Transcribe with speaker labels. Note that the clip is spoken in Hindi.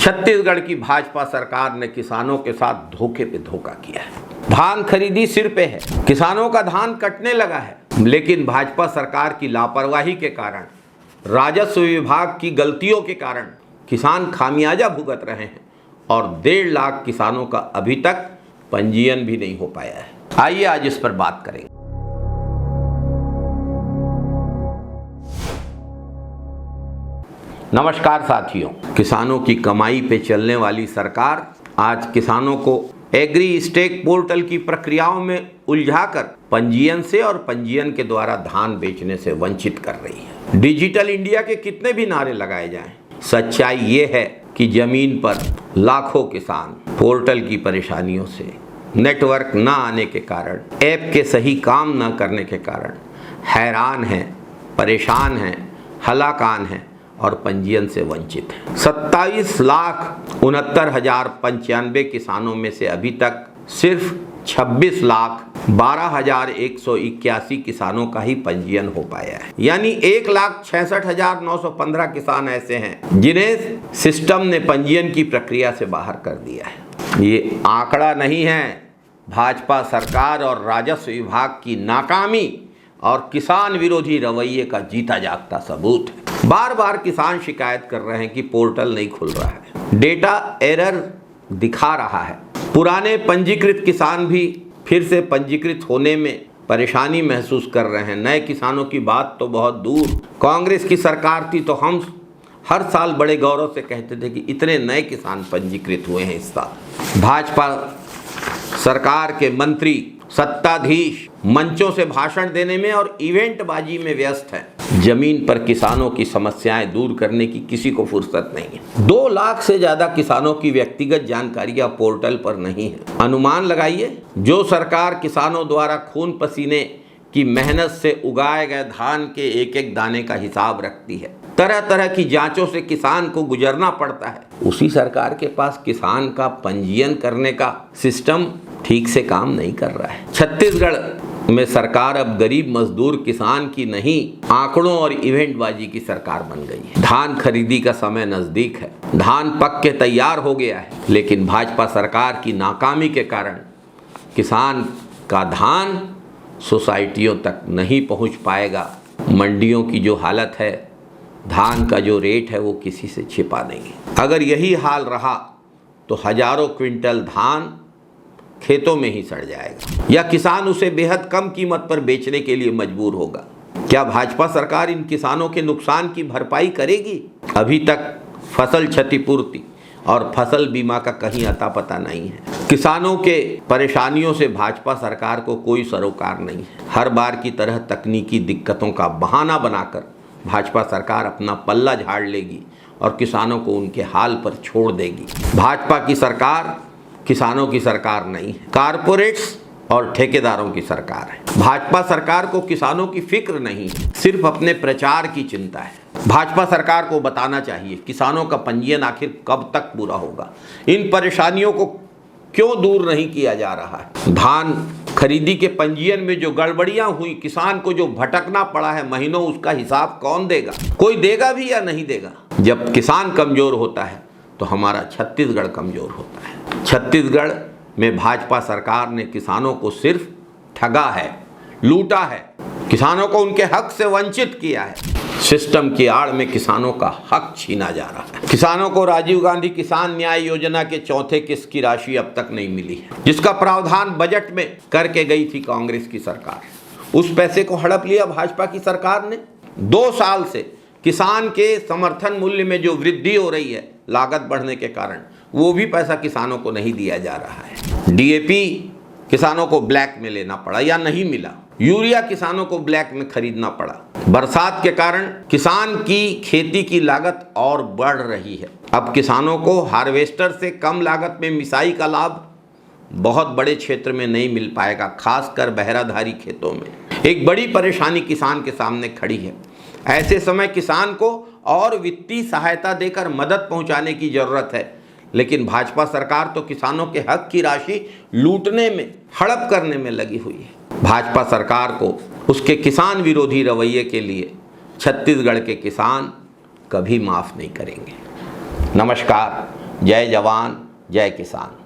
Speaker 1: छत्तीसगढ़ की भाजपा सरकार ने किसानों के साथ धोखे पे धोखा किया है। धान खरीदी सिर पे है, किसानों का धान कटने लगा है, लेकिन भाजपा सरकार की लापरवाही के कारण, राजस्व विभाग की गलतियों के कारण किसान खामियाजा भुगत रहे हैं और 1.5 लाख किसानों का अभी तक पंजीयन भी नहीं हो पाया है। आइए आज इस पर बात करेंगे। नमस्कार साथियों, किसानों की कमाई पे चलने वाली सरकार आज किसानों को एग्री स्टेक पोर्टल की प्रक्रियाओं में उलझाकर पंजीयन से और पंजीयन के द्वारा धान बेचने से वंचित कर रही है। डिजिटल इंडिया के कितने भी नारे लगाए जाएं, सच्चाई ये है कि जमीन पर लाखों किसान पोर्टल की परेशानियों से, नेटवर्क न आने के कारण, ऐप के सही काम न करने के कारण हैरान हैं, परेशान हैं, हलाकान हैं और पंजीयन से वंचित है। 27,69,095 किसानों में से अभी तक सिर्फ 26,12,181 किसानों का ही पंजीयन हो पाया है। यानी 1,66,915 किसान ऐसे हैं जिन्हें सिस्टम ने पंजीयन की प्रक्रिया से बाहर कर दिया है। ये आंकड़ा नहीं है, भाजपा सरकार और राजस्व विभाग की नाकामी और किसान विरोधी रवैये का जीता जागता सबूत है। बार बार किसान शिकायत कर रहे हैं कि पोर्टल नहीं खुल रहा है, डेटा एरर दिखा रहा है। पुराने पंजीकृत किसान भी फिर से पंजीकृत होने में परेशानी महसूस कर रहे हैं। नए किसानों की बात तो बहुत दूर। कांग्रेस की सरकार थी तो हम हर साल बड़े गौरव से कहते थे कि इतने नए किसान पंजीकृत हुए हैं इस साल। भाजपा सरकार के मंत्री, सत्ताधीश मंचों से भाषण देने में और इवेंट बाजी में व्यस्त हैं। जमीन पर किसानों की समस्याएं दूर करने की किसी को फुर्सत नहीं है। 2 लाख से ज्यादा किसानों की व्यक्तिगत जानकारियां पोर्टल पर नहीं है। अनुमान लगाइए, जो सरकार किसानों द्वारा खून पसीने की मेहनत से उगाए गए धान के एक एक दाने का हिसाब रखती है, तरह तरह की जांचों से किसान को गुजरना पड़ता है, उसी सरकार के पास किसान का पंजीयन करने का सिस्टम ठीक से काम नहीं कर रहा है। छत्तीसगढ़ में सरकार अब गरीब मजदूर किसान की नहीं, आंकड़ों और इवेंट बाजी की सरकार बन गई है। धान खरीदी का समय नजदीक है, धान पक के तैयार हो गया है, लेकिन भाजपा सरकार की नाकामी के कारण किसान का धान सोसाइटियों तक नहीं पहुंच पाएगा। मंडियों की जो हालत है, धान का जो रेट है, वो किसी से छिपा नहीं है। अगर यही हाल रहा तो हजारों क्विंटल धान खेतों में ही सड़ जाएगा या किसान उसे बेहद कम कीमत पर बेचने के लिए मजबूर होगा। क्या भाजपा सरकार इन किसानों के नुकसान की भरपाई करेगी? अभी तक फसल क्षतिपूर्ति और फसल बीमा का कहीं अता पता नहीं है। किसानों के परेशानियों से भाजपा सरकार को कोई सरोकार नहीं है। हर बार की तरह तकनीकी दिक्कतों का बहाना बनाकर भाजपा सरकार अपना पल्ला झाड़ लेगी और किसानों को उनके हाल पर छोड़ देगी। भाजपा की सरकार किसानों की सरकार नहीं है, कारपोरेट्स और ठेकेदारों की सरकार है। भाजपा सरकार को किसानों की फिक्र नहीं है, सिर्फ अपने प्रचार की चिंता है। भाजपा सरकार को बताना चाहिए किसानों का पंजीयन आखिर कब तक पूरा होगा, इन परेशानियों को क्यों दूर नहीं किया जा रहा है। धान खरीदी के पंजीयन में जो गड़बड़ियां हुई, किसान को जो भटकना पड़ा है महीनों, उसका हिसाब कौन देगा? कोई देगा भी या नहीं देगा? जब किसान कमजोर होता है तो हमारा छत्तीसगढ़ कमजोर होता है। छत्तीसगढ़ में भाजपा सरकार ने किसानों को सिर्फ ठगा है, लूटा है, किसानों को उनके हक से वंचित किया है। सिस्टम की आड़ में किसानों का हक छीना जा रहा है। किसानों को राजीव गांधी किसान न्याय योजना के चौथे किस्त की राशि अब तक नहीं मिली है, जिसका प्रावधान बजट में करके गई थी कांग्रेस की सरकार। उस पैसे को हड़प लिया भाजपा की सरकार ने। 2 साल से किसान के समर्थन मूल्य में जो वृद्धि हो रही है लागत बढ़ने के कारण, वो भी पैसा किसानों को नहीं दिया जा रहा है। डीएपी किसानों को ब्लैक में लेना पड़ा या नहीं मिला, यूरिया किसानों को ब्लैक में खरीदना पड़ा। बरसात के कारण किसान की खेती की लागत और बढ़ रही है। अब किसानों को हार्वेस्टर से कम लागत में मिसाई का लाभ बहुत बड़े क्षेत्र में नहीं मिल पाएगा, खासकर बहराधारी खेतों में। एक बड़ी परेशानी किसान के सामने खड़ी है। ऐसे समय किसान को और वित्तीय सहायता देकर मदद पहुंचाने की जरूरत है, लेकिन भाजपा सरकार तो किसानों के हक की राशि लूटने में, हड़प करने में लगी हुई है। भाजपा सरकार को उसके किसान विरोधी रवैये के लिए छत्तीसगढ़ के किसान कभी माफ़ नहीं करेंगे। नमस्कार, जय जवान जय किसान।